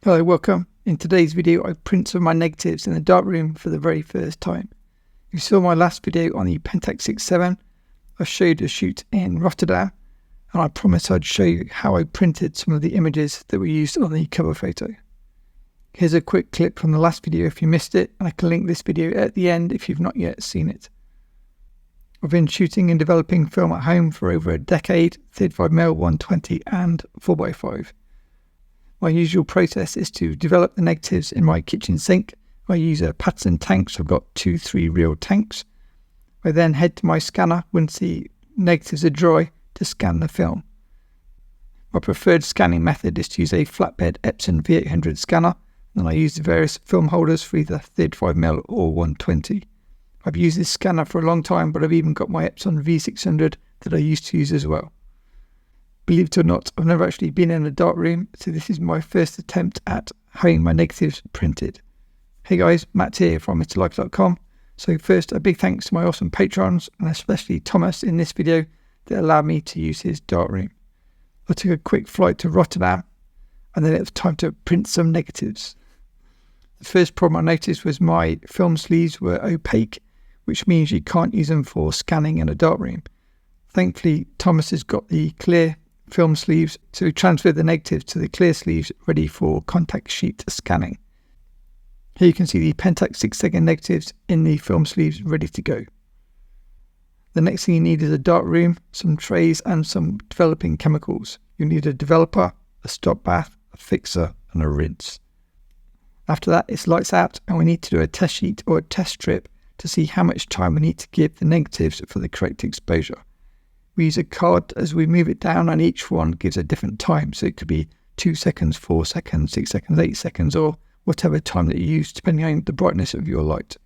Hello, welcome. In today's video, I print some of my negatives in the darkroom for the very first time. If you saw my last video on the Pentax 6.7, I showed a shoot in Rotterdam, and I promised I'd show you how I printed some of the images that were used on the cover photo. Here's a quick clip from the last video if you missed it, and I can link this video at the end if you've not yet seen it. I've been shooting and developing film at home for over a decade, 35mm, 120 and 4x5. My usual process is to develop the negatives in my kitchen sink. I use a Pentax tank, so I've got 2 3-reel tanks. I then head to my scanner once the negatives are dry to scan the film. My preferred scanning method is to use a flatbed Epson V800 scanner, and I use the various film holders for either 35mm or 120. I've used this scanner for a long time, but I've even got my Epson V600 that I used to use as well. Believe it or not, I've never actually been in a darkroom, so this is my first attempt at having my negatives printed. Hey guys, Matt here from MrLife.com. So first, a big thanks to my awesome patrons, and especially Thomas in this video, that allowed me to use his darkroom. I took a quick flight to Rotterdam, and then it was time to print some negatives. The first problem I noticed was my film sleeves were opaque, which means you can't use them for scanning in a darkroom. Thankfully, Thomas has got the clear film sleeves, so we transferred the negatives to the clear sleeves ready for contact sheet scanning. Here you can see the Pentax 6-second negatives in the film sleeves ready to go. The next thing you need is a darkroom, some trays and some developing chemicals. You need a developer, a stop bath, a fixer and a rinse. After that, it's lights out and we need to do a test sheet or a test strip to see how much time we need to give the negatives for the correct exposure. We use a card as we move it down, and each one gives a different time, so it could be 2 seconds, 4 seconds, 6 seconds, 8 seconds, or whatever time that you use depending on the brightness of your light.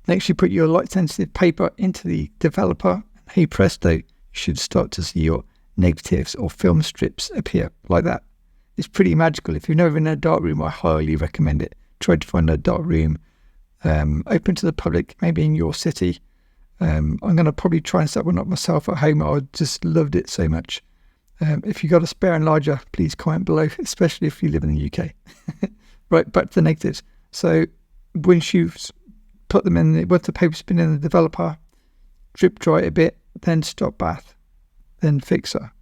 Next, you put your light sensitive paper into the developer, and hey presto, you should start to see your negatives or film strips appear like that. It's pretty magical. If you've never been in a darkroom, I highly recommend it. Try to find a darkroom open to the public, maybe in your city. I'm going to probably try and set one up myself at home. I just loved it so much. If you've got a spare and larger, please comment below, especially if you live in the UK. Right, back to the negatives. So once you've put them in, once the paper's been in the developer, drip dry it a bit, then stop bath, then fixer.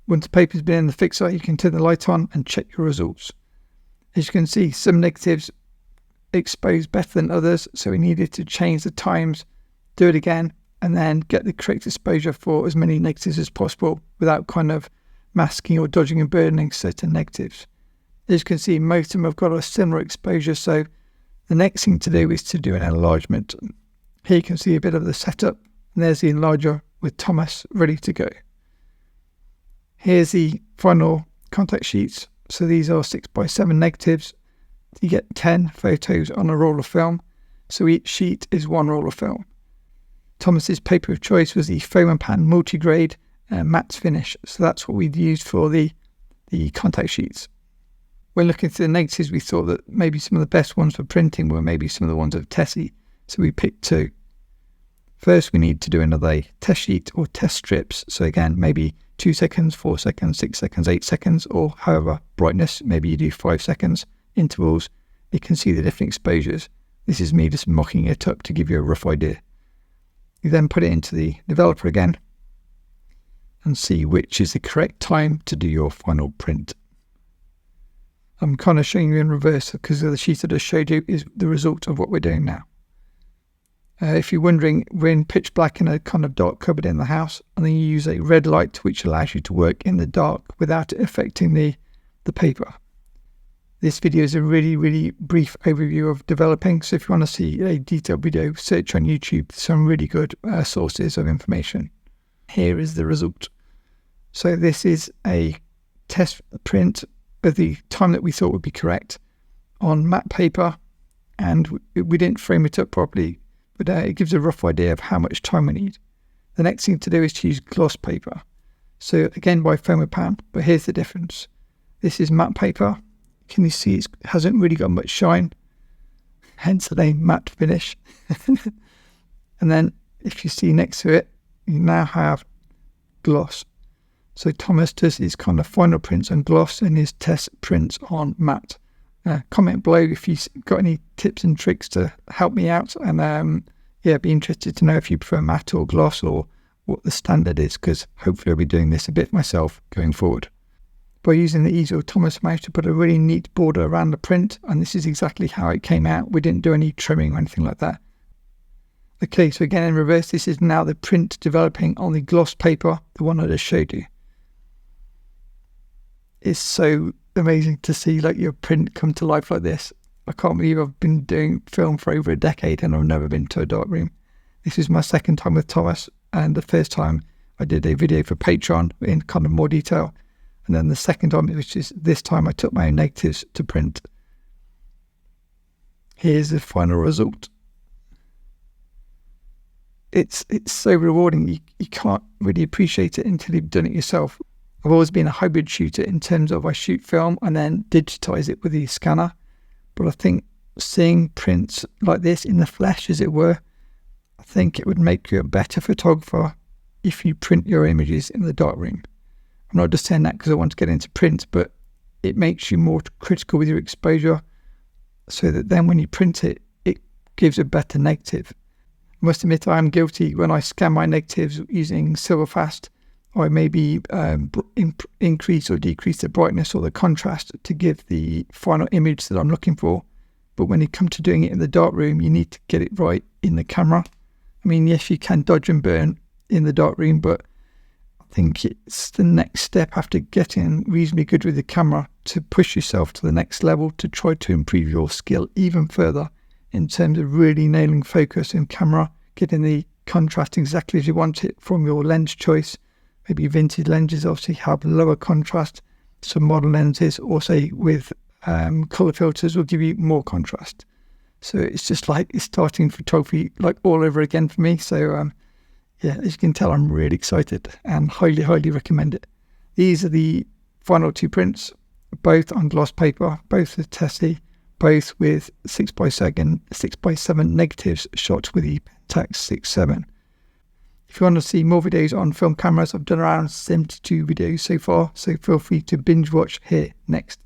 Once the paper's been in the fixer, you can turn the light on and check your results. As you can see, some negatives expose better than others, so we needed to change the times, do it again, and then get the correct exposure for as many negatives as possible without kind of masking or dodging and burning certain negatives. As you can see, most of them have got a similar exposure, so the next thing to do is to do an enlargement. Here you can see a bit of the setup, and there's the enlarger with Thomas ready to go. Here's the final contact sheets. So these are 6x7 negatives. You get 10 photos on a roll of film, so each sheet is one roll of film. Thomas's paper of choice was the foam and pan multigrade matte finish, so that's what we'd used for the contact sheets. When looking through the negatives, we thought that maybe some of the best ones for printing were maybe some of the ones of Tessie, so we picked 2. First, we need to do another test sheet or test strips, so again, maybe 2 seconds, 4 seconds, 6 seconds, 8 seconds, or however brightness, maybe you do 5 seconds intervals. You can see the different exposures. This is me just mocking it up to give you a rough idea. You then put it into the developer again and see which is the correct time to do your final print. I'm kind of showing you in reverse because the sheet that I showed you is the result of what we're doing now. If you're wondering, we're in pitch black in a kind of dark cupboard in the house, and then you use a red light which allows you to work in the dark without it affecting the paper. This video is a really brief overview of developing, so if you want to see a detailed video, search on YouTube for some really good sources of information. Here is the result. So this is a test print of the time that we thought would be correct on matte paper, and we didn't frame it up properly, but it gives a rough idea of how much time we need. The next thing to do is to use gloss paper. So again by foam and pan, but here's the difference. This is matte paper. Can you see it hasn't really got much shine, hence the name matte finish. And then if you see next to it, you now have gloss. So Thomas does his kind of final prints on gloss and his test prints on matte. Comment below if you've got any tips and tricks to help me out, and be interested to know if you prefer matte or gloss or what the standard is, because hopefully I'll be doing this a bit myself going forward. By using the easel, Thomas managed to put a really neat border around the print, and this is exactly how it came out. We didn't do any trimming or anything like that. Okay, so again in reverse, this is now the print developing on the gloss paper, the one I just showed you. It's so amazing to see like your print come to life like this. I can't believe I've been doing film for over a decade and I've never been to a darkroom. This is my second time with Thomas, and the first time I did a video for Patreon in kind of more detail, and then the second time, which is this time, I took my own negatives to print. Here's the final result. It's so rewarding. You can't really appreciate it until you've done it yourself. I've always been a hybrid shooter in terms of I shoot film and then digitize it with the scanner. But I think seeing prints like this in the flesh, as it were, I think it would make you a better photographer if you print your images in the darkroom. I'm not just saying that because I want to get into print, but it makes you more critical with your exposure, so that then when you print it, it gives a better negative. I must admit I am guilty. When I scan my negatives using Silverfast, I maybe increase or decrease the brightness or the contrast to give the final image that I'm looking for. But when you come to doing it in the darkroom, you need to get it right in the camera. I mean, yes, you can dodge and burn in the darkroom, but I think it's the next step after getting reasonably good with the camera to push yourself to the next level, to try to improve your skill even further in terms of really nailing focus in camera, getting the contrast exactly as you want it from your lens choice. Maybe vintage lenses obviously have lower contrast. Some modern lenses, or say with colour filters, will give you more contrast. So it's just like it's starting photography like all over again for me. So as you can tell, I'm really excited and highly recommend it. These are the final two prints, both on gloss paper, both with Tessie, both with 6x7 negatives shot with the Pentax 6.7. If you want to see more videos on film cameras, I've done around 72 videos so far, so feel free to binge watch here next.